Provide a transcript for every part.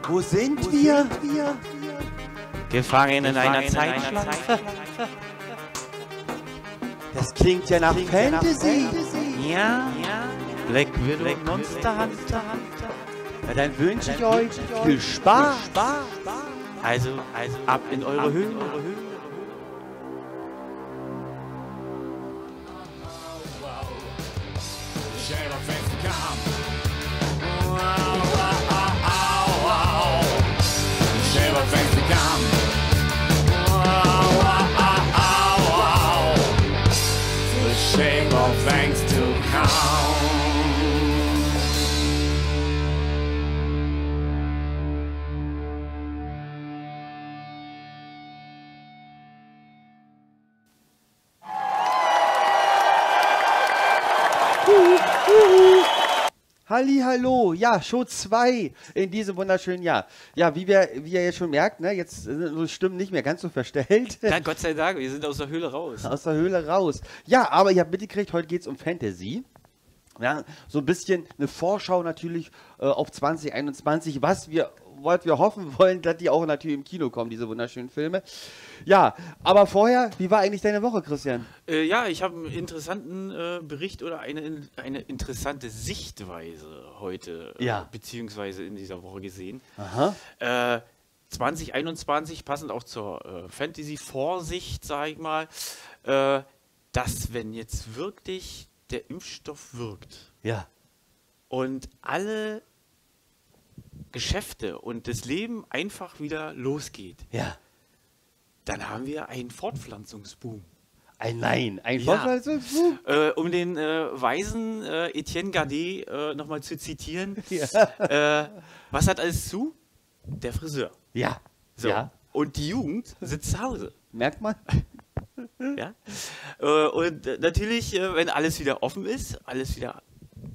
Wo sind wir? Gefangen in einer Zeitschleife. Das klingt ja nach Fantasy. Ja, Black Widow, Monster Hunter. Na, dann wünsche ich euch viel Spaß. Also ab in eure Höhlen. Thanks to come. Hallihallo, ja, Show 2 in diesem wunderschönen Jahr. Ja, wie ihr jetzt schon merkt, ne, jetzt sind unsere Stimmen nicht mehr ganz so verstellt. Ja, Gott sei Dank, wir sind aus der Höhle raus. Aus der Höhle raus. Ja, aber ihr habt mitgekriegt, heute geht es um Fantasy. Ja, so ein bisschen eine Vorschau natürlich auf 2021, was wir hoffen wollen, dass die auch natürlich im Kino kommen, diese wunderschönen Filme. Ja, aber vorher, wie war eigentlich deine Woche, Christian? Ja, ich habe einen interessanten Bericht oder eine interessante Sichtweise heute, beziehungsweise in dieser Woche gesehen. Aha. 2021, passend auch zur Fantasy-Vorsicht, sage ich mal, dass wenn jetzt wirklich der Impfstoff wirkt und alle Geschäfte und das Leben einfach wieder losgeht, dann haben wir einen Fortpflanzungsboom. Ein Fortpflanzungsboom? Um den weisen Etienne Gardet nochmal zu zitieren, was hat alles zu? Der Friseur. Ja. So. Ja. Und die Jugend sitzt zu Hause. Merkt man? Ja? Und natürlich, wenn alles wieder offen ist,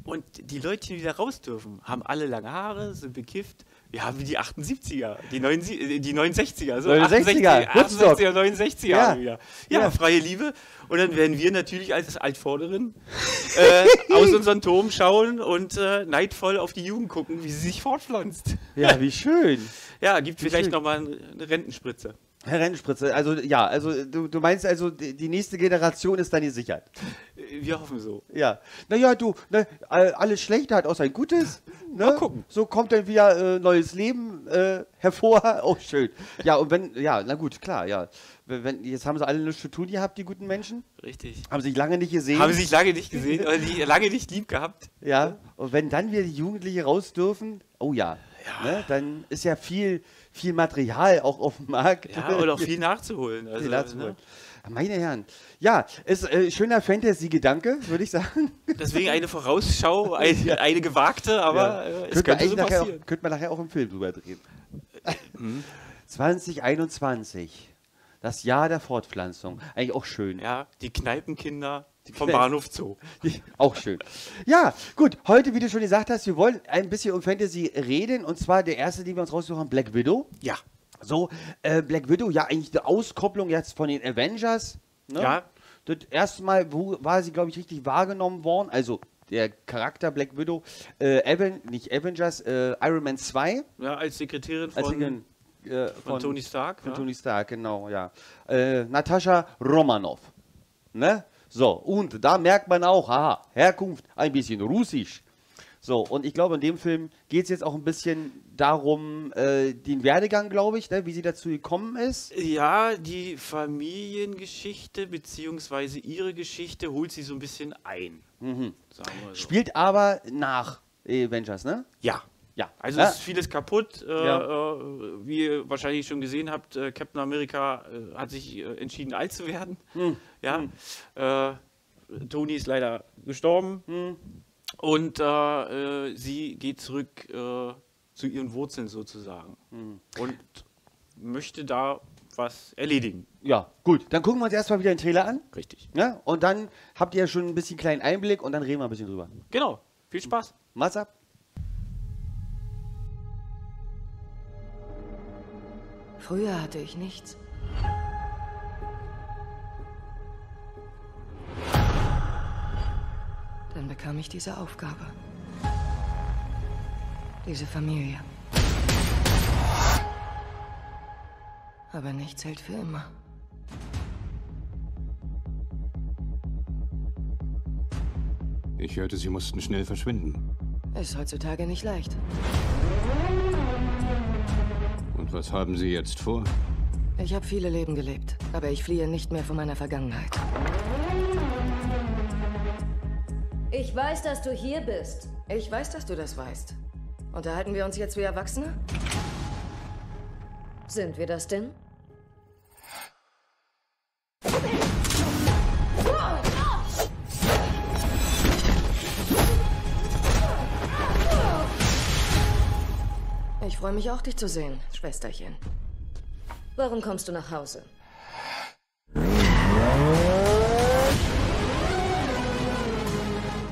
und die Leute, die wieder raus dürfen, haben alle lange Haare, sind bekifft. Wir haben wie die 78er, die 69er, so 69er, 68er, 69er haben wir wieder. Ja. Freie Liebe. Und dann werden wir natürlich als Altvorderen aus unseren Turm schauen und neidvoll auf die Jugend gucken, wie sie sich fortpflanzt. Ja, wie schön. Ja, gibt vielleicht nochmal eine Rentenspritze. Herr Rennspritze, also ja, also du meinst also, die nächste Generation ist dann gesichert. Wir hoffen so. Ja. Naja, alles Schlechte hat auch sein Gutes. Ne? Mal gucken. So kommt dann wieder neues Leben hervor. Oh, schön. Ja, und na gut, klar, ja. Jetzt haben sie alle nichts zu tun gehabt, die guten Menschen. Richtig. Haben sich lange nicht gesehen. Haben sich lange nicht gesehen, oder die lange nicht lieb gehabt. Ja, und wenn dann wieder die Jugendlichen raus dürfen, oh ja. Ne, dann ist ja viel Material auch auf dem Markt. Ja, oder auch viel nachzuholen. Also, viel nachzuholen. Meine Herren, ja, ist schöner Fantasy-Gedanke, würde ich sagen. Deswegen eine Vorausschau, eine gewagte, aber es könnte so passieren. Könnte man nachher auch im Film drüber drehen. 2021, das Jahr der Fortpflanzung. Eigentlich auch schön. Ja, die Kneipenkinder vom Bahnhof Zoo. Auch schön. Ja, gut, heute, wie du schon gesagt hast, wir wollen ein bisschen um Fantasy reden. Und zwar der erste, den wir uns raussuchen, Black Widow. Ja. So, Black Widow, ja, eigentlich eine Auskopplung jetzt von den Avengers. Ne? Ja. Das erste Mal war sie, glaube ich, richtig wahrgenommen worden. Also der Charakter Black Widow, nicht Avengers, Iron Man 2. Ja, als Sekretärin von Tony Stark. Von Tony Stark, genau, ja. Natascha Romanoff. Ne? So, und da merkt man auch, aha, Herkunft, ein bisschen russisch. So, und ich glaube, in dem Film geht es jetzt auch ein bisschen darum, den Werdegang, glaube ich, ne, wie sie dazu gekommen ist. Ja, die Familiengeschichte beziehungsweise ihre Geschichte holt sie so ein bisschen ein. Mhm. Sagen wir so. Spielt aber nach Avengers, ne? Ja. Ja. Also ist vieles kaputt. Wie ihr wahrscheinlich schon gesehen habt, Captain America hat sich entschieden, alt zu werden. Ja. Tony ist leider gestorben. Und sie geht zurück zu ihren Wurzeln sozusagen. Und möchte da was erledigen. Ja, gut. Dann gucken wir uns erstmal wieder den Trailer an. Richtig. Ja? Und dann habt ihr ja schon ein bisschen kleinen Einblick und dann reden wir ein bisschen drüber. Genau. Viel Spaß. Mach's ab. Früher hatte ich nichts. Dann bekam ich diese Aufgabe. Diese Familie. Aber nichts hält für immer. Ich hörte, Sie mussten schnell verschwinden. Ist heutzutage nicht leicht. Und was haben Sie jetzt vor? Ich habe viele Leben gelebt, aber ich fliehe nicht mehr von meiner Vergangenheit. Ich weiß, dass du hier bist. Ich weiß, dass du das weißt. Unterhalten wir uns jetzt wie Erwachsene? Sind wir das denn? Ich freue mich auch, dich zu sehen, Schwesterchen. Warum kommst du nach Hause?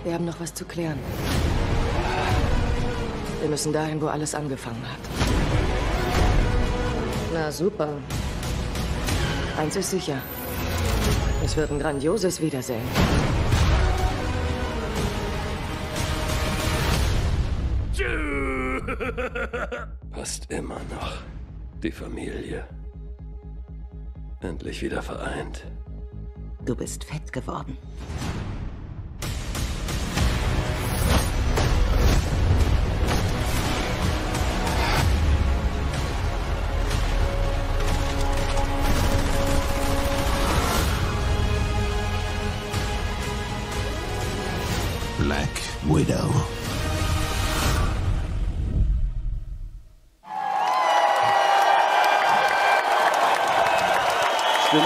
Wir haben noch was zu klären. Wir müssen dahin, wo alles angefangen hat. Na super. Eins ist sicher. Es wird ein grandioses Wiedersehen. Passt immer noch. Die Familie. Endlich wieder vereint. Du bist fett geworden. Black Widow. Stimmt.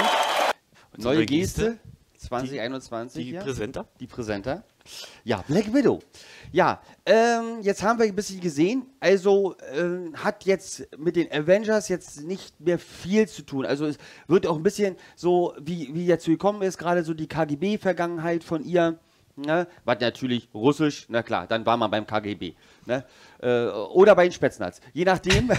Neue Neue Geste, Geste. 2021. Die ja. Präsenter. Die Präsenter. Ja, Black Widow. Ja, jetzt haben wir ein bisschen gesehen. Also hat jetzt mit den Avengers jetzt nicht mehr viel zu tun. Also es wird auch ein bisschen so, wie dazu gekommen ist, gerade so die KGB-Vergangenheit von ihr. Ne? Was natürlich russisch, na klar, dann war man beim KGB. Ne? Oder bei den Spätznaz. Je nachdem,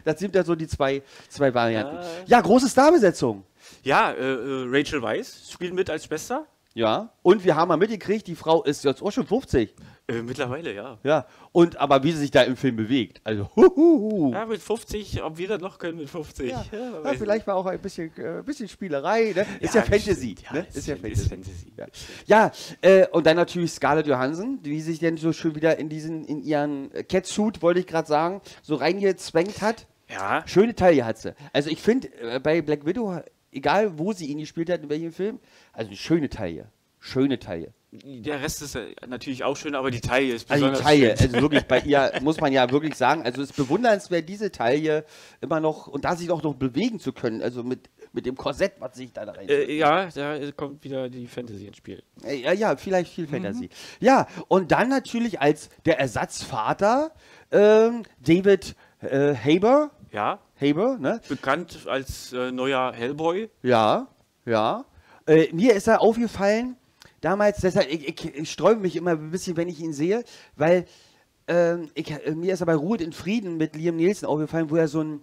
das sind ja so die zwei Varianten. Ja, große Starbesetzung. Ja, Rachel Weisz spielt mit als Schwester. Ja, und wir haben mal mitgekriegt, die Frau ist jetzt auch schon 50. Mittlerweile, ja. Ja, und aber wie sie sich da im Film bewegt. Also, Ja, mit 50, ob wir das noch können mit 50. Ja, weiß ja, ich vielleicht mal auch ein bisschen Spielerei. Ne? Ist ja Fantasy. bestimmt. Ne? Ist ja Ist Fantasy. Fantasy. Ja, und dann natürlich Scarlett Johansson, wie sich denn so schön wieder in ihren Catsuit, wollte ich gerade sagen, so reingezwängt hat. Ja. Schöne Taille hat sie. Also ich finde, bei Black Widow, egal wo sie ihn gespielt hat, in welchem Film, also eine schöne Taille. Schöne Taille. Der Rest ist natürlich auch schön, aber die Taille ist Also die besonders Taille, schön. also wirklich bei ihr, muss man ja wirklich sagen, also es ist bewundernswert, diese Taille immer noch, und da sich auch noch bewegen zu können, also mit dem Korsett, was sich da rein. Ja, da kommt wieder die Fantasy ins Spiel. Ja, vielleicht viel Fantasy. Ja, und dann natürlich als der Ersatzvater David Haber, ne? Bekannt als neuer Hellboy. Ja. Mir ist er aufgefallen, damals, deshalb, ich sträube mich immer ein bisschen, wenn ich ihn sehe, weil mir ist er bei Ruhe in Frieden mit Liam Neeson aufgefallen, wo er so ein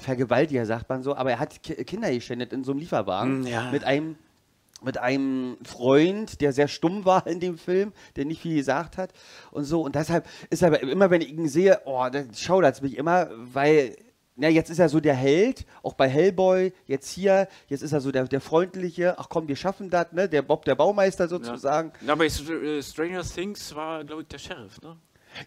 Vergewaltiger, sagt man so, aber er hat Kinder geschändet in so einem Lieferwagen mit einem Freund, der sehr stumm war in dem Film, der nicht viel gesagt hat und so. Und deshalb ist er immer, wenn ich ihn sehe, da schaudert es mich immer, weil jetzt ist er so der Held, auch bei Hellboy, jetzt ist er so der Freundliche, ach komm, wir schaffen das, ne? Der Bob, der Baumeister sozusagen. Ja, bei Stranger Things war, glaube ich, der Sheriff, ne?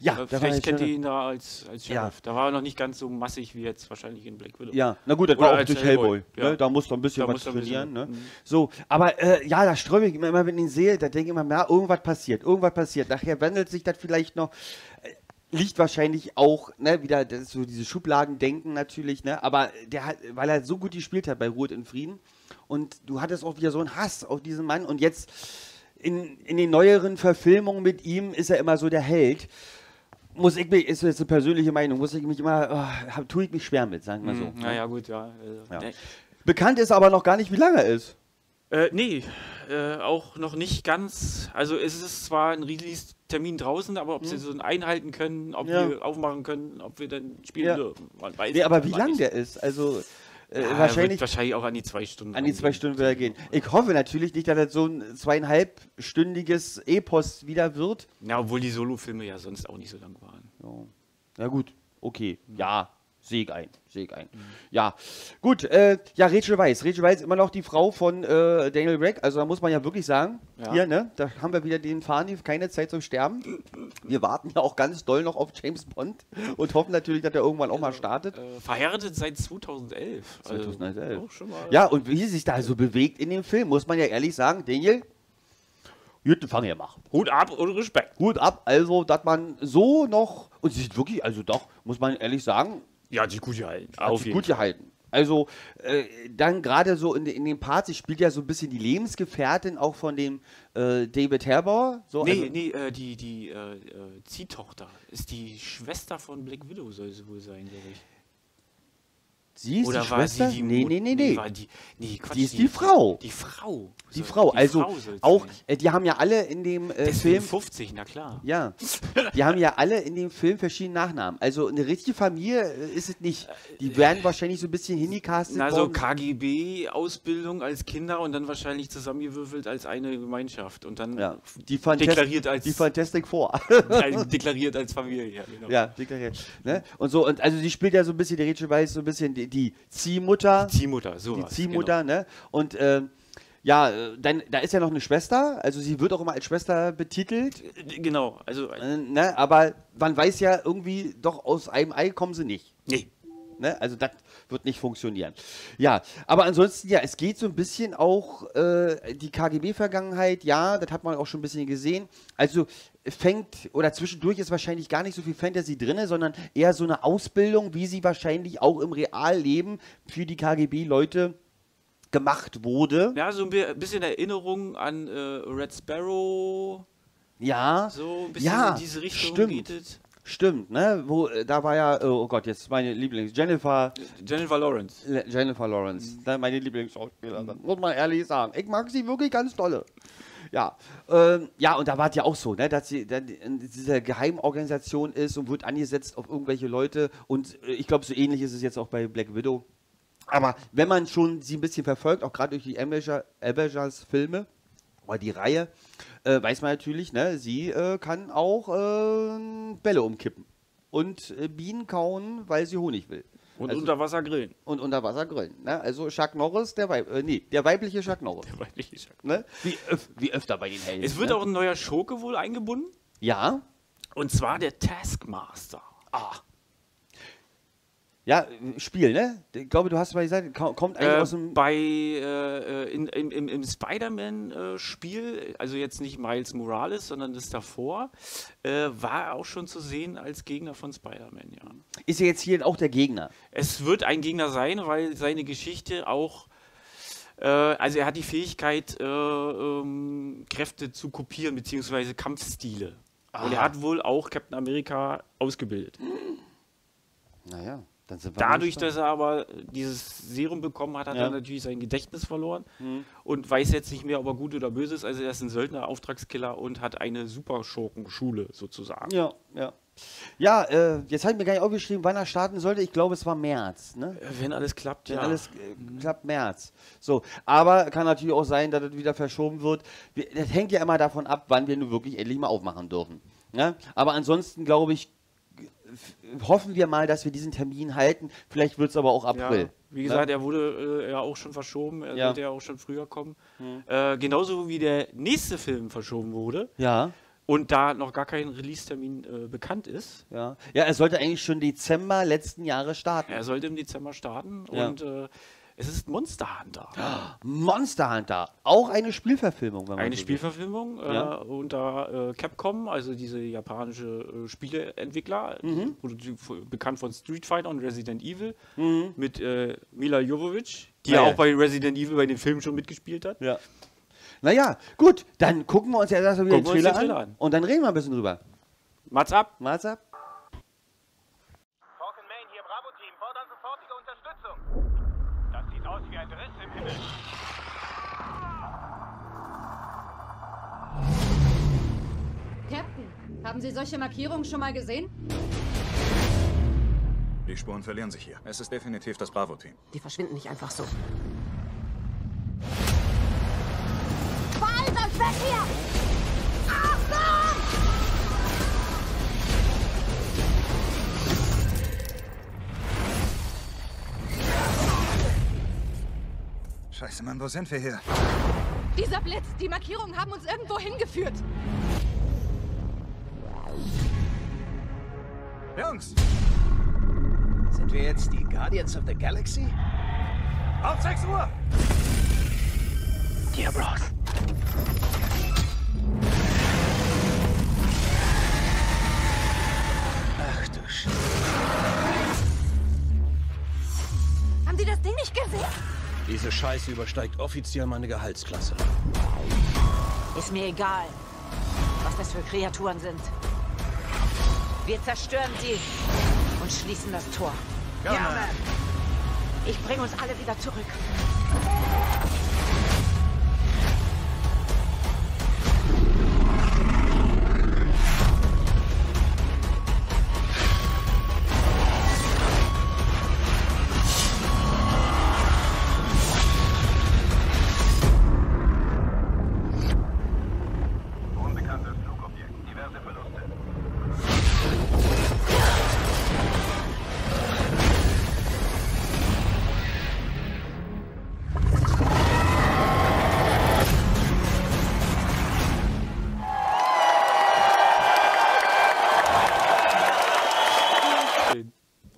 Ja, vielleicht kennt ihr ihn da als Sheriff. Ja. Da war er noch nicht ganz so massig wie jetzt wahrscheinlich in Black Widow. Ja, na gut, das Oder war auch als durch Hellboy. Ja. Ne? Da musst du ein bisschen Da was musst du ein bisschen trainieren. Ne? was- So, aber da sträube ich immer, wenn ich ihn sehe, da denke ich immer, irgendwas passiert. Nachher wandelt sich das vielleicht noch. Liegt wahrscheinlich auch, ne, wieder das ist so diese Schubladendenken natürlich, ne, aber weil er so gut gespielt hat bei Ruhe in Frieden und du hattest auch wieder so einen Hass auf diesen Mann und jetzt in den neueren Verfilmungen mit ihm ist er immer so der Held. Ist jetzt eine persönliche Meinung, tue ich mich schwer mit, sagen wir so. Naja, gut, ja. Ja. Bekannt ist aber noch gar nicht, wie lange er ist. Nee, auch noch nicht ganz. Also es ist zwar ein Release-Termin draußen, aber ob sie so einen einhalten können, ob wir aufmachen können, ob wir dann spielen dürfen, man weiß Nee, aber wie man lang nicht. der ist, also Wahrscheinlich auch an die 2 Stunden. An die 2 Stunden wird er gehen. Ich hoffe natürlich nicht, dass das so ein 2,5-stündiges Epos wieder wird. Ja, obwohl die Solo-Filme ja sonst auch nicht so lang waren. Ja gut, okay. Ja, Sehe ich ein. Ja, gut. Rachel Weisz. Rachel Weisz immer noch die Frau von Daniel Craig. Also da muss man ja wirklich sagen, hier, ne, da haben wir wieder den Fahren, keine Zeit zum Sterben. Wir warten ja auch ganz doll noch auf James Bond und hoffen natürlich, dass er irgendwann auch mal startet. Verheiratet seit 2011. 2011. Auch schon mal. Ja, und wie sie sich da so bewegt in dem Film, muss man ja ehrlich sagen, Daniel, guten Fang gemacht. Hut ab und Respekt. Hut ab, also, dass man so noch, und sie sieht wirklich, also doch, muss man ehrlich sagen, Ja, die gut gehalten. auf gut gehalten. Also, dann gerade so in den Parts, sie spielt ja so ein bisschen die Lebensgefährtin auch von dem David Harbour. So, Die Ziehtochter ist die Schwester von Black Widow, soll sie wohl sein, glaube ich. Sie ist Oder die war Schwester? sie die Nee. Quatsch, Die ist die Frau. Die Frau. Die Frau, also Frau soll's auch, sein. die haben ja alle in dem Deswegen Film, 50, na klar. ja, die haben ja alle in dem Film verschiedene Nachnamen. Also eine richtige Familie ist es nicht. Die werden wahrscheinlich so ein bisschen hingecastet Also worden. KGB-Ausbildung als Kinder und dann wahrscheinlich zusammengewürfelt als eine Gemeinschaft und dann Ja, die Fantastic Four. deklariert als Familie. Ja, genau. Ja, deklariert. Ne? Und so, und also sie spielt ja so ein bisschen, die Rachel Weisz, so ein bisschen die Ziehmutter. Ziehmutter, so. Die Ziehmutter, ne? Und dann, da ist ja noch eine Schwester, also sie wird auch immer als Schwester betitelt, Genau, also. ne? Aber man weiß ja irgendwie, doch aus einem Ei kommen sie nicht. Nee. Ne? Also das wird nicht funktionieren. Ja, aber ansonsten, ja, es geht so ein bisschen auch die KGB-Vergangenheit, ja, das hat man auch schon ein bisschen gesehen. Also oder zwischendurch ist wahrscheinlich gar nicht so viel Fantasy drin, sondern eher so eine Ausbildung, wie sie wahrscheinlich auch im Realleben für die KGB-Leute gemacht wurde. Ja, so ein bisschen Erinnerung an Red Sparrow. Ja, So ein bisschen ja, in diese Richtung stimmt. geht es. Stimmt, ne? Da war ja, oh Gott, jetzt meine Jennifer Lawrence. Ne, meine Lieblingsschauspielerin, muss man ehrlich sagen. Ich mag sie wirklich ganz dolle. Ja, und da war es ja auch so, ne, dass sie dann in dieser Geheimorganisation ist und wird angesetzt auf irgendwelche Leute und ich glaube, so ähnlich ist es jetzt auch bei Black Widow. Aber wenn man schon sie ein bisschen verfolgt, auch gerade durch die Avengers Filme oder die Reihe, weiß man natürlich, ne, sie kann auch Bälle umkippen und Bienen kauen, weil sie Honig will. Und Also- unter Wasser grillen. Und unter Wasser grillen. Ne? Also Chuck Norris, der weibliche Chuck Norris. Ne? Wie öfter bei den Helden. Es wird ne? auch ein neuer Schurke wohl eingebunden. Ja. Und zwar der Taskmaster. Ja, Spiel, ne? Ich glaube, du hast mal gesagt, kommt eigentlich aus dem... Im Spider-Man-Spiel, also jetzt nicht Miles Morales, sondern das davor, war er auch schon zu sehen als Gegner von Spider-Man, ja. Ist er jetzt hier auch der Gegner? Es wird ein Gegner sein, weil seine Geschichte auch, also er hat die Fähigkeit, Kräfte zu kopieren, beziehungsweise Kampfstile. Und er hat wohl auch Captain America ausgebildet. Naja, dann sind wir Dadurch, mal gespannt. dass er aber dieses Serum bekommen hat, hat er natürlich sein Gedächtnis verloren und weiß jetzt nicht mehr, ob er gut oder böse ist. Also er ist ein Söldner, Auftragskiller und hat eine Superschurkenschule sozusagen. Ja, ja. Ja, jetzt habe ich mir gar nicht aufgeschrieben, wann er starten sollte. Ich glaube, es war März, ne? Wenn alles klappt, Wenn ja. alles klappt, März. So, aber kann natürlich auch sein, dass es wieder verschoben wird. Das hängt ja immer davon ab, wann wir nun wirklich endlich mal aufmachen dürfen. Ne? Aber ansonsten, glaube ich, hoffen wir mal, dass wir diesen Termin halten. Vielleicht wird es aber auch April. Ja, wie gesagt, er wurde ja auch schon verschoben. Er sollte ja auch schon früher kommen. Genauso wie der nächste Film verschoben wurde. Ja. Und da noch gar kein Release-Termin bekannt ist. Ja. Ja, er sollte eigentlich schon Dezember letzten Jahres starten. Er sollte im Dezember starten und es ist Monster Hunter. Monster Hunter, auch eine Spielverfilmung. Wenn man Eine so will. Spielverfilmung unter Capcom, also diese japanische Spieleentwickler, bekannt von Street Fighter und Resident Evil, mit Mila Jovovich, die ja auch bei Resident Evil bei den Filmen schon mitgespielt hat. Ja. Naja, gut, dann gucken wir uns ja erstmal wieder den Gucken wir uns Trailer den an Trailer an. und dann reden wir ein bisschen drüber. Mats ab! Mal's ab. Falcon Main hier, Bravo-Team, fordern sofortige Unterstützung. Das sieht aus wie ein Riss im Himmel. Captain, haben Sie solche Markierungen schon mal gesehen? Die Spuren verlieren sich hier. Es ist definitiv das Bravo-Team. Die verschwinden nicht einfach so. Beeilt euch weg hier! Achtung! Scheiße, Mann, wo sind wir hier? Dieser Blitz, die Markierungen haben uns irgendwo hingeführt. Jungs! Sind wir jetzt die Guardians of the Galaxy? Auf 6 Uhr! Dear Bros. Ach du Scheiße. Haben Sie das Ding nicht gesehen? Diese Scheiße übersteigt offiziell meine Gehaltsklasse. Ist mir egal, was das für Kreaturen sind. Wir zerstören sie und schließen das Tor. Ja, Mann. Ich bringe uns alle wieder zurück. Unbekanntes Flugobjekt. Diverse Verluste.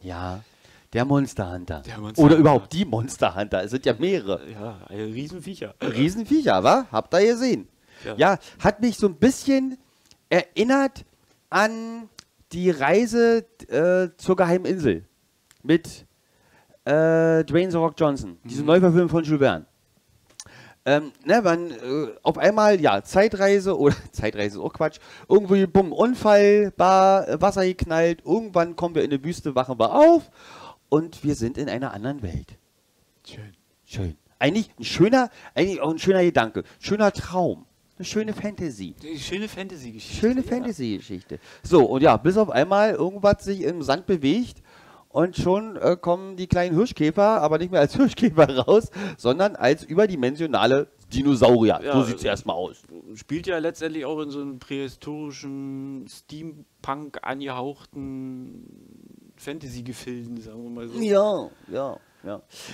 Ja, der Monster Hunter. Der Monster Oder Hunter. überhaupt die Monster Hunter. Es sind ja mehrere. Ja, ein Riesenviecher. Riesenviecher, wa? Habt ihr gesehen? Ja. Ja, hat mich so ein bisschen erinnert an die Reise zur geheimen Insel mit Dwayne The Rock Johnson. Diese Neuverfilmung von Jules Verne. Auf einmal, ja, Zeitreise oder Zeitreise ist auch Quatsch. Irgendwie, bumm, Unfall, Wasser geknallt. Irgendwann kommen wir in eine Wüste, wachen wir auf und wir sind in einer anderen Welt. Schön. Schön. Eigentlich auch ein schöner Gedanke. Schöner Traum. Eine schöne Fantasy. Schöne Fantasy-Geschichte. Schöne Fantasy-Geschichte. So, und ja, bis auf einmal irgendwas sich im Sand bewegt und schon kommen die kleinen Hirschkäfer, aber nicht mehr als Hirschkäfer raus, sondern als überdimensionale Dinosaurier. Ja, So sieht es erstmal aus. Spielt ja letztendlich auch in so einem prähistorischen, Steampunk angehauchten Fantasy-Gefilden, sagen wir mal so. Ja.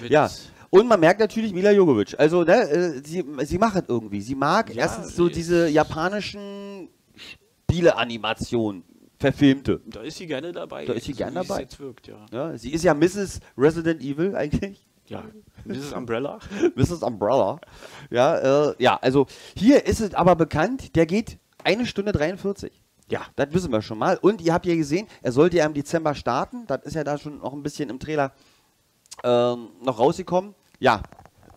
Mit- Ja, und man merkt natürlich Mila Jovovich. Also, ne, sie macht es irgendwie. Sie mag Ja, erstens so diese japanischen Spiele-Animationen, verfilmte. Da ist sie gerne dabei. Da ist sie gerne wie es dabei. jetzt wirkt, ja. Ja, sie ist ja Mrs. Resident Evil eigentlich. Ja, Mrs. Umbrella. Mrs. Umbrella. Ja, also hier ist es aber bekannt, der geht 1 Stunde 43. Ja, das wissen wir schon mal. Und ihr habt ja gesehen, er sollte ja im Dezember starten. Das ist ja da schon noch ein bisschen im Trailer noch rausgekommen. Ja,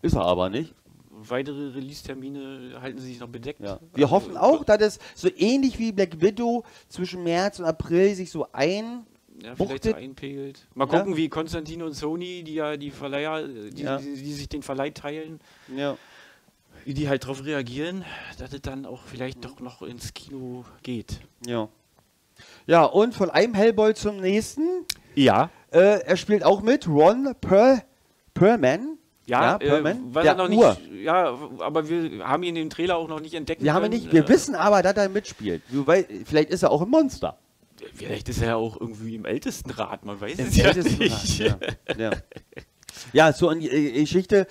ist er aber nicht. Weitere Release-Termine halten sich noch bedeckt. Ja. Wir hoffen auch, dass es so ähnlich wie Black Widow zwischen März und April sich so vielleicht so einpegelt. Mal gucken, wie Konstantin und Sony, die ja die Verleiher, die sich den Verleih teilen, wie die halt darauf reagieren, dass es dann auch vielleicht doch noch ins Kino geht. Ja. Ja, und von einem Hellboy zum nächsten. Ja. Er spielt auch mit, Ron Perlman. Perlman. weil der er noch nicht, ja, aber wir haben ihn im Trailer auch noch nicht entdeckt. Wir wissen aber, dass er mitspielt. Vielleicht ist er auch ein Monster. Vielleicht ist er ja auch irgendwie im Ältestenrat, man weiß Im es ja Ältestenrat, nicht. Ja, so eine Geschichte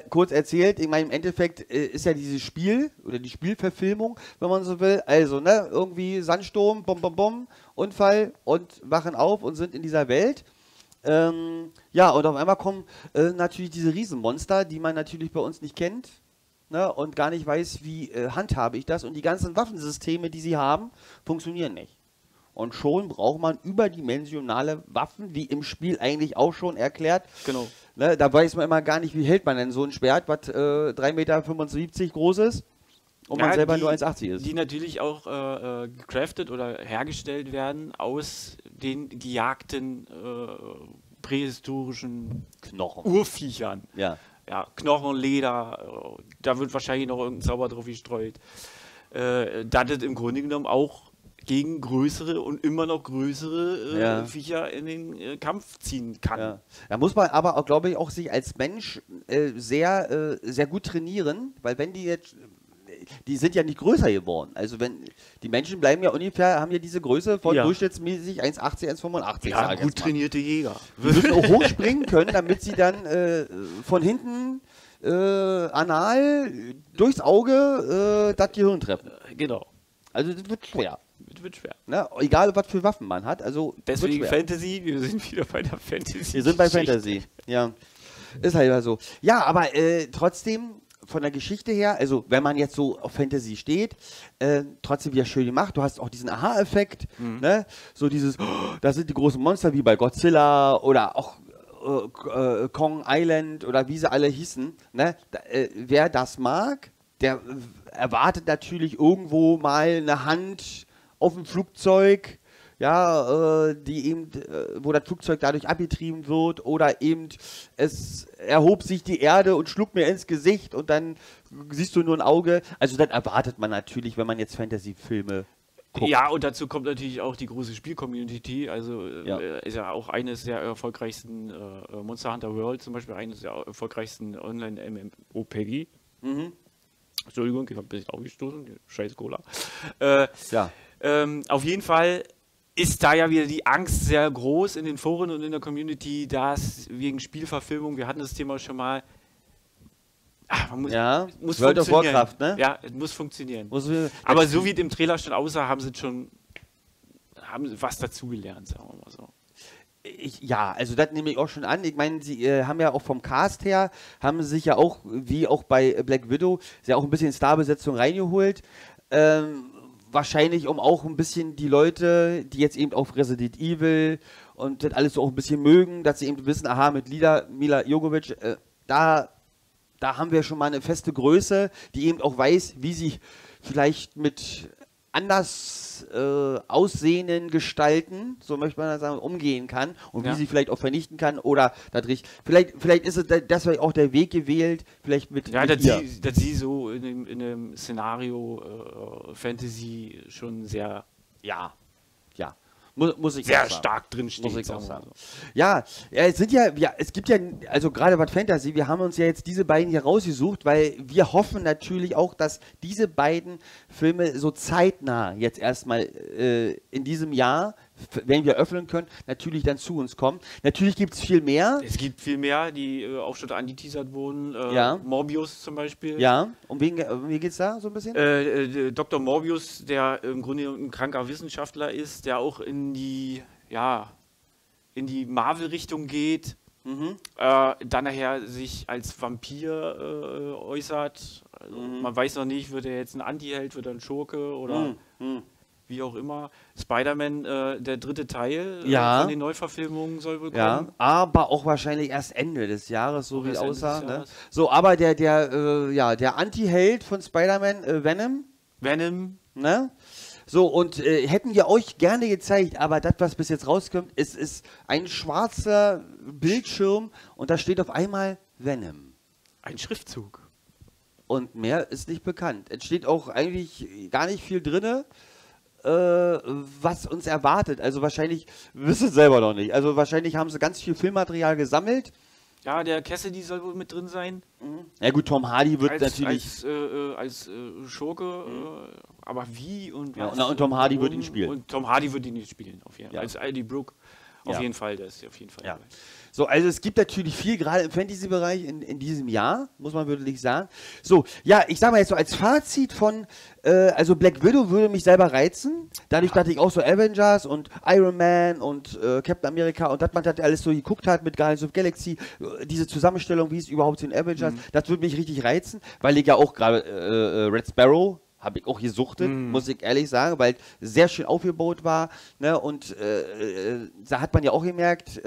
kurz erzählt. Ich meine, im Endeffekt ist ja dieses Spiel oder die Spielverfilmung, wenn man so will. Also, ne, irgendwie Sandsturm, Bom, Unfall und wachen auf und sind in dieser Welt. Ja, und auf einmal kommen natürlich diese Riesenmonster, die man natürlich bei uns nicht kennt, ne, und gar nicht weiß, wie handhabe ich das. Und die ganzen Waffensysteme, die sie haben, funktionieren nicht. Und schon braucht man überdimensionale Waffen, wie im Spiel eigentlich auch schon erklärt. Genau. Ne, da weiß man immer gar nicht, wie hält man denn so ein Schwert, was 3,75 Meter groß ist und man selber nur 1,80 ist. Die natürlich auch gecraftet oder hergestellt werden aus den gejagten prähistorischen Knochen. Urviechern. Ja. Ja, Knochen, Leder, da wird wahrscheinlich noch irgendein Zauber drauf gestreut. Das ist im Grunde genommen auch gegen größere und immer noch größere Viecher in den Kampf ziehen kann. Ja. Da muss man aber auch, glaube ich, auch sich als Mensch sehr gut trainieren, weil wenn die jetzt, die sind ja nicht größer geworden. Also wenn die Menschen bleiben ja ungefähr, haben ja diese Größe von durchschnittsmäßig 1,80, 1,85. Ja, gut trainierte Jäger. Die müssen auch hochspringen können, damit sie dann von hinten anal durchs Auge das Gehirn treffen. Genau. Also das wird schwer. Wird schwer. Ne? Egal, was für Waffen man hat. Also deswegen Fantasy, wir sind wieder bei der Fantasy. Wir sind bei Fantasy, ja. Ist halt immer so. Ja, aber trotzdem von der Geschichte her, also wenn man jetzt so auf Fantasy steht, trotzdem wieder schön gemacht. Du hast auch diesen Aha-Effekt, ne? So dieses, das sind die großen Monster wie bei Godzilla oder auch Kong Island oder wie sie alle hießen. Ne? Wer das mag, der erwartet natürlich irgendwo mal eine Hand auf dem Flugzeug, ja, die eben, wo das Flugzeug dadurch abgetrieben wird oder eben es erhob sich die Erde und schlug mir ins Gesicht und dann siehst du nur ein Auge. Also das erwartet man natürlich, wenn man jetzt Fantasy-Filme guckt. Ja, und dazu kommt natürlich auch die große Spiel-Community, also ist ja auch eines der erfolgreichsten Monster Hunter World zum Beispiel, eines der erfolgreichsten Online-MMORPG. Entschuldigung, ich habe ein bisschen aufgestoßen, scheiß Cola. Auf jeden Fall ist da ja wieder die Angst sehr groß in den Foren und in der Community, dass wegen Spielverfilmung, wir hatten das Thema schon mal, muss World of Warcraft, ne? Ja, es muss funktionieren. Aber so wie es im Trailer schon aussah, haben sie was dazugelernt, sagen wir mal so. Ja, also das nehme ich auch schon an. Ich meine, sie haben ja auch vom Cast her, haben sie sich ja auch, wie auch bei Black Widow, ja auch ein bisschen Starbesetzung reingeholt. Wahrscheinlich um auch ein bisschen die Leute, die jetzt eben auf Resident Evil und das alles so auch ein bisschen mögen, dass sie eben wissen, aha, mit Mila Jovovich, da haben wir schon mal eine feste Größe, die eben auch weiß, wie sie vielleicht mit anders aussehenden Gestalten, so möchte man das sagen, umgehen kann und wie sie vielleicht auch vernichten kann oder vielleicht ist es das auch der Weg gewählt, vielleicht mit dass sie so in einem Szenario Fantasy schon sehr muss ich sehr stark drinstehen. Muss ich auch sagen. Ja, es gibt ja, also gerade bei Fantasy, wir haben uns ja jetzt diese beiden hier rausgesucht, weil wir hoffen natürlich auch, dass diese beiden Filme so zeitnah jetzt erstmal in diesem Jahr, wenn wir öffnen können, natürlich dann zu uns kommen. Natürlich gibt es viel mehr. Es gibt viel mehr, die auch schon angeteasert wurden. Morbius zum Beispiel. Ja, um wen geht es da so ein bisschen? Dr. Morbius, der im Grunde ein kranker Wissenschaftler ist, der auch in die Marvel-Richtung geht. Dann nachher sich als Vampir äußert. Also man weiß noch nicht, wird er jetzt ein Anti-Held, wird er ein Schurke oder wie auch immer. Spider-Man, der dritte Teil von den Neuverfilmungen soll wohl kommen. Ja, aber auch wahrscheinlich erst Ende des Jahres, so wie es aussah. Ne? So, aber der Anti-Held von Spider-Man, Venom. Ne? So, und hätten wir euch gerne gezeigt, aber das, was bis jetzt rauskommt, ist ein schwarzer Bildschirm und da steht auf einmal Venom. Ein Schriftzug. Und mehr ist nicht bekannt. Es steht auch eigentlich gar nicht viel drin, was uns erwartet. Also wahrscheinlich, wissen selber noch nicht. Also wahrscheinlich haben sie ganz viel Filmmaterial gesammelt. Ja, der Cassidy soll wohl mit drin sein. Ja gut, Tom Hardy wird natürlich... Als Schurke, aber wie und was? Ja, und Tom Hardy wird ihn spielen. Und Tom Hardy wird ihn nicht spielen, auf jeden Fall. Als Eddie Brooke, auf jeden Fall, der ist auf jeden Fall dabei. So, also es gibt natürlich viel, gerade im Fantasy-Bereich in diesem Jahr, muss man wirklich sagen. So, ja, ich sag mal jetzt so als Fazit von, also Black Widow würde mich selber reizen, dadurch, dass ich auch so Avengers und Iron Man und Captain America und dass man das alles so geguckt hat mit Guardians of the Galaxy, diese Zusammenstellung, wie es überhaupt sind Avengers, das würde mich richtig reizen, weil ich ja auch gerade Red Sparrow habe ich auch gesuchtet, muss ich ehrlich sagen, weil es sehr schön aufgebaut war, ne, und da hat man ja auch gemerkt,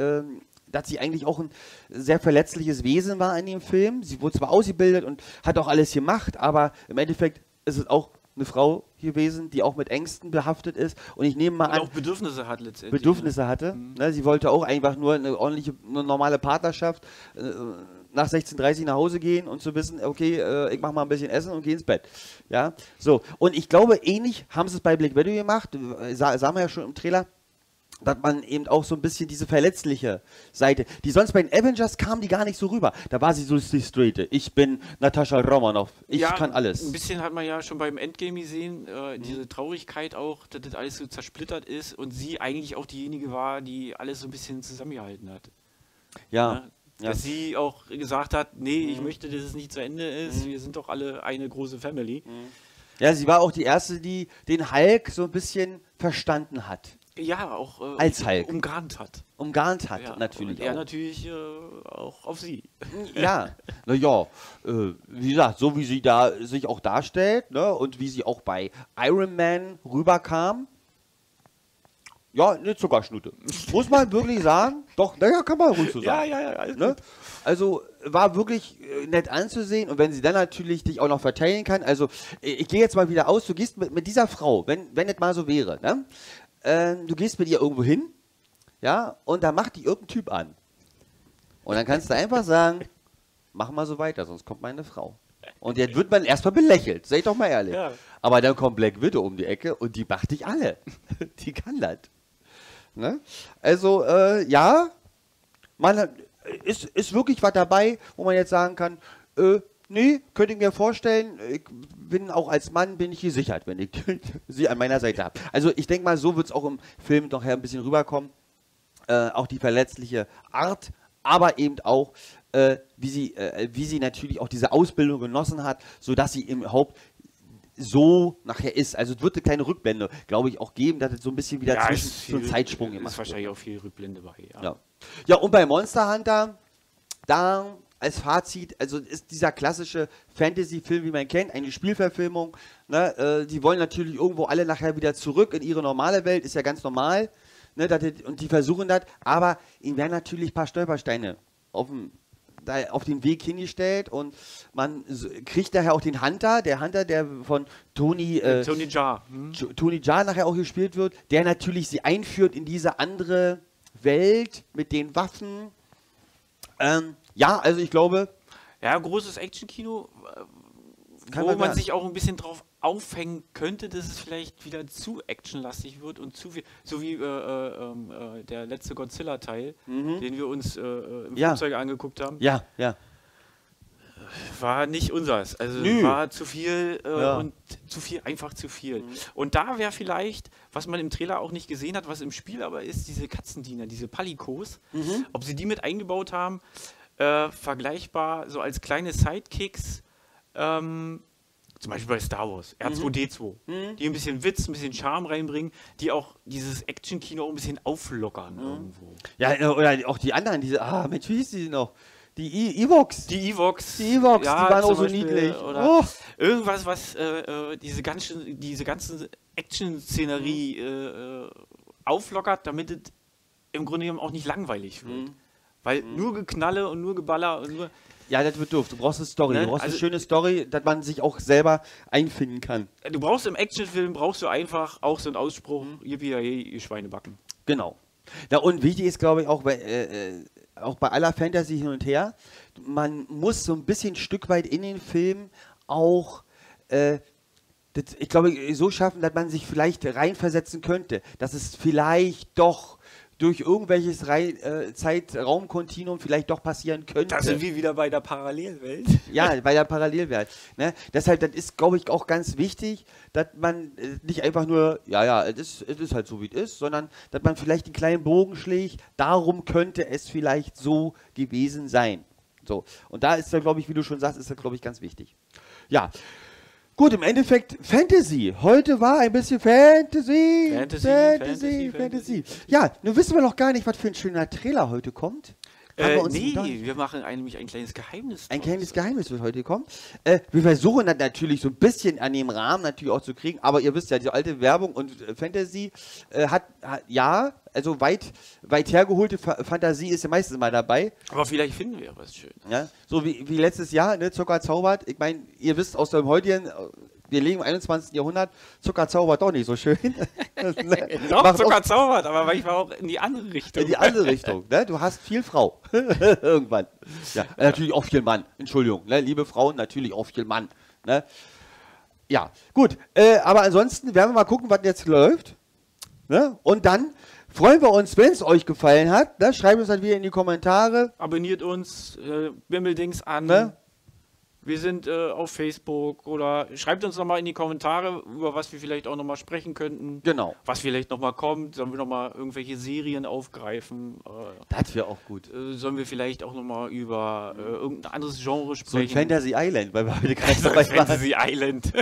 dass sie eigentlich auch ein sehr verletzliches Wesen war in dem Film. Sie wurde zwar ausgebildet und hat auch alles gemacht, aber im Endeffekt ist es auch eine Frau gewesen, die auch mit Ängsten behaftet ist. Und ich nehme mal an... auch Bedürfnisse hat letztendlich. Bedürfnisse hatte. Ne? Sie wollte auch einfach nur eine normale Partnerschaft, nach 16:30 nach Hause gehen und zu wissen, okay, ich mache mal ein bisschen Essen und gehe ins Bett. Ja, so. Und ich glaube, ähnlich haben sie es bei Black Widow gemacht. Sahen wir ja schon im Trailer, dass man eben auch so ein bisschen diese verletzliche Seite, die sonst bei den Avengers kam die gar nicht so rüber. Da war sie so die straight. Ich bin Natascha Romanoff. Ich kann alles. Ein bisschen hat man ja schon beim Endgame gesehen, diese Traurigkeit auch, dass das alles so zersplittert ist und sie eigentlich auch diejenige war, die alles so ein bisschen zusammengehalten hat. Ja. Dass sie auch gesagt hat, nee, ich möchte, dass es nicht zu Ende ist, wir sind doch alle eine große Family. Ja, sie war auch die Erste, die den Hulk so ein bisschen verstanden hat. Ja, auch als Hulk. Umgarnt hat. Umgarnt hat, natürlich und er auch. natürlich auch auf sie. Ja, naja, wie gesagt, so wie sie da sich auch darstellt, ne, und wie sie auch bei Iron Man rüberkam, ja, eine Zuckerschnute. Muss man wirklich sagen. Doch, naja, kann man ruhig so sagen. Ja, ne? Also war wirklich nett anzusehen und wenn sie dann natürlich dich auch noch verteidigen kann, also ich gehe jetzt mal wieder aus, du gehst mit dieser Frau, wenn es mal so wäre, ne? Du gehst mit ihr irgendwo hin, ja, und da macht die irgendein Typ an. Und dann kannst du einfach sagen, mach mal so weiter, sonst kommt meine Frau. Und jetzt wird man erstmal belächelt, sag ich doch mal ehrlich. Ja. Aber dann kommt Black Widow um die Ecke und die macht dich alle. Die kann das. Ne? Also, ja, man ist wirklich was dabei, wo man jetzt sagen kann, nee, könnte ich mir vorstellen, ich bin auch als Mann, bin ich gesichert, wenn ich sie an meiner Seite habe. Also ich denke mal, so wird es auch im Film doch ein bisschen rüberkommen. Auch die verletzliche Art, aber eben auch, wie sie natürlich auch diese Ausbildung genossen hat, sodass sie im Haupt so nachher ist. Also es wird eine kleine Rückblende, glaube ich, auch geben, dass es so ein bisschen wieder zwischen so einen Zeitsprung gemacht wird. Ist wahrscheinlich auch viel Rückblende bei. Ja, und bei Monster Hunter, da als Fazit, also ist dieser klassische Fantasy-Film, wie man kennt, eine Spielverfilmung. Ne, die wollen natürlich irgendwo alle nachher wieder zurück in ihre normale Welt, ist ja ganz normal. Ne, und die versuchen das, aber ihnen werden natürlich ein paar Stolpersteine auf den Weg hingestellt und man kriegt daher auch den Hunter, der von Tony Jaa. Tony Jaa nachher auch gespielt wird, der natürlich sie einführt in diese andere Welt mit den Waffen. Ja, also ich glaube... Ja, großes Actionkino, wo man sich auch ein bisschen drauf aufhängen könnte, dass es vielleicht wieder zu actionlastig wird und zu viel, so wie der letzte Godzilla-Teil, den wir uns im Flugzeug angeguckt haben. Ja. War nicht unseres. Also war zu viel und einfach zu viel. Und da wäre vielleicht, was man im Trailer auch nicht gesehen hat, was im Spiel aber ist, diese Katzendiener, diese Palikos, ob sie die mit eingebaut haben, vergleichbar so als kleine Sidekicks, zum Beispiel bei Star Wars, R2-D2, die ein bisschen Witz, ein bisschen Charme reinbringen, die auch dieses Action-Kino ein bisschen auflockern irgendwo. Ja, oder auch die anderen, Mensch, wie hieß die noch? Die Evox. Die Evox, die waren auch so niedlich. Oder irgendwas, was diese ganze Action-Szenerie auflockert, damit es im Grunde genommen auch nicht langweilig wird. Weil nur Geknalle und nur Geballer und nur... Ja, das wird doof. Du brauchst eine Story. Du brauchst eine schöne Story, dass man sich auch selber einfinden kann. Du brauchst im Actionfilm, einfach auch so einen Ausspruch, yippie, ihr Schweinebacken. Genau. Ja, und wichtig ist, glaube ich, auch bei aller Fantasy hin und her, man muss so ein bisschen Stück weit in den Film auch, ich glaube, so schaffen, dass man sich vielleicht reinversetzen könnte, dass es vielleicht doch durch irgendwelches Zeitraumkontinuum vielleicht doch passieren könnte. Da sind wir wieder bei der Parallelwelt. Ja, bei der Parallelwelt. Ne? Deshalb, das ist, glaube ich, auch ganz wichtig, dass man nicht einfach nur, es ist halt so, wie es ist, sondern dass man vielleicht einen kleinen Bogen schlägt, darum könnte es vielleicht so gewesen sein. So. Und da ist, glaube ich, wie du schon sagst, ist das, glaube ich, ganz wichtig. Ja. Gut, im Endeffekt Fantasy. Heute war ein bisschen Fantasy. Ja, nun wissen wir noch gar nicht, was für ein schöner Trailer heute kommt. Wir machen nämlich ein kleines Geheimnis. Ein kleines Geheimnis wird heute kommen. Wir versuchen das natürlich so ein bisschen an dem Rahmen natürlich auch zu kriegen, aber ihr wisst ja, die alte Werbung und Fantasy also weit hergeholte Fantasie ist ja meistens mal dabei. Aber vielleicht finden wir was Schönes. Ja, so wie letztes Jahr, ne, Zucker zaubert. Ich meine, ihr wisst aus dem heutigen, wir leben im 21. Jahrhundert, Zucker zaubert doch nicht so schön. Doch, Zucker zaubert, aber manchmal auch in die andere Richtung. In die andere Richtung, ne? Du hast viel Frau. Irgendwann. Ja, natürlich auch viel Mann. Entschuldigung, ne? Liebe Frauen, natürlich auch viel Mann. Ne? Ja, gut. Aber ansonsten werden wir mal gucken, was jetzt läuft. Ne? Und dann freuen wir uns, wenn es euch gefallen hat. Ne? Schreibt uns dann wieder in die Kommentare. Abonniert uns, Bimmeldings an. Ne? Wir sind auf Facebook oder schreibt uns nochmal in die Kommentare, über was wir vielleicht auch nochmal sprechen könnten. Genau. Was vielleicht nochmal kommt. Sollen wir nochmal irgendwelche Serien aufgreifen? Das wäre auch gut. Sollen wir vielleicht auch nochmal über irgendein anderes Genre sprechen? So ein Fantasy Island, weil wir heute gerade dabei waren. Fantasy Island.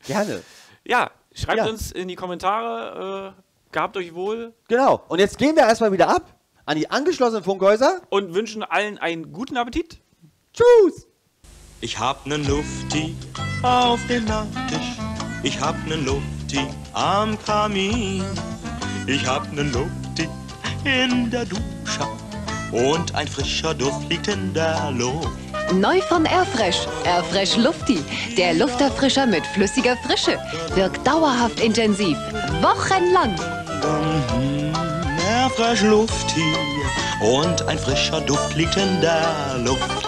Gerne. Ja, schreibt uns in die Kommentare. Gehabt euch wohl. Genau. Und jetzt gehen wir erstmal wieder ab an die angeschlossenen Funkhäuser. Und wünschen allen einen guten Appetit. Tschüss. Ich hab nen Lufti auf dem Nachttisch, ich hab nen Lufti am Kamin, ich hab nen Lufti in der Dusche und ein frischer Duft liegt in der Luft. Neu von Airfresh. Airfresh Lufti. Der Lufterfrischer mit flüssiger Frische. Wirkt dauerhaft intensiv. Wochenlang. Airfresh Lufti und ein frischer Duft liegt in der Luft.